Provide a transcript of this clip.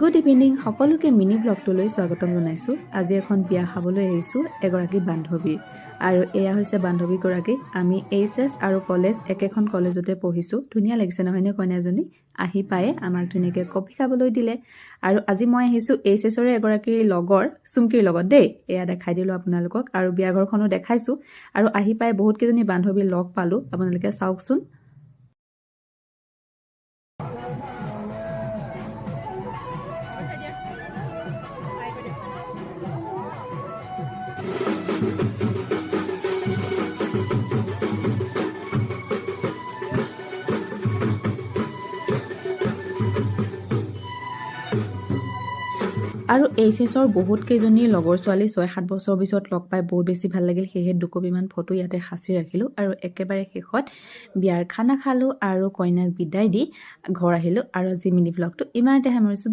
Good evening সকলোকে mini ব্লগটোলৈ স্বাগতম জনাইছোঁ। আজি এখন বিয়া খাবলৈ আহিছোঁ এগৰাকী বান্ধৱীৰ, আৰু এয়া হৈছে বান্ধৱীগৰাকী। আমি এইচএছ আৰু কলেজ একেখন কলেজতে পঢ়িছোঁ। ধুনীয়া লাগিছে নহয়নে কইনাজনী? আহি পায়ে আমাক ধুনীয়াকৈ কফি খাবলৈ দিলে। আৰু আজি মই আহিছোঁ এইচএছৰে এগৰাকীৰ লগৰ চুমকিৰ লগত দেই। এয়া দেখাই দিলোঁ আপোনালোকক, আৰু বিয়া ঘৰখনো দেখাইছোঁ। আৰু আহি পাই বহুতকেইজনী বান্ধৱী লগ পালোঁ, আপোনালোকে চাওকচোন। আৰু এইচএছৰ বহুত কেইজনী লগৰ ছোৱালী 6-7 বছৰ পিছত লগ পাই বহুত বেছি ভাল লাগিল। সেয়েহে দুকপিমান ফটো ইয়াতে সাঁচি ৰাখিলোঁ, আৰু একেবাৰে শেষত বিয়াৰ খানা খালোঁ আৰু কইনাক বিদায় দি ঘৰ আহিলোঁ। আৰু আজি মিনি ব্লগটো ইমানতে সামৰিছোঁ।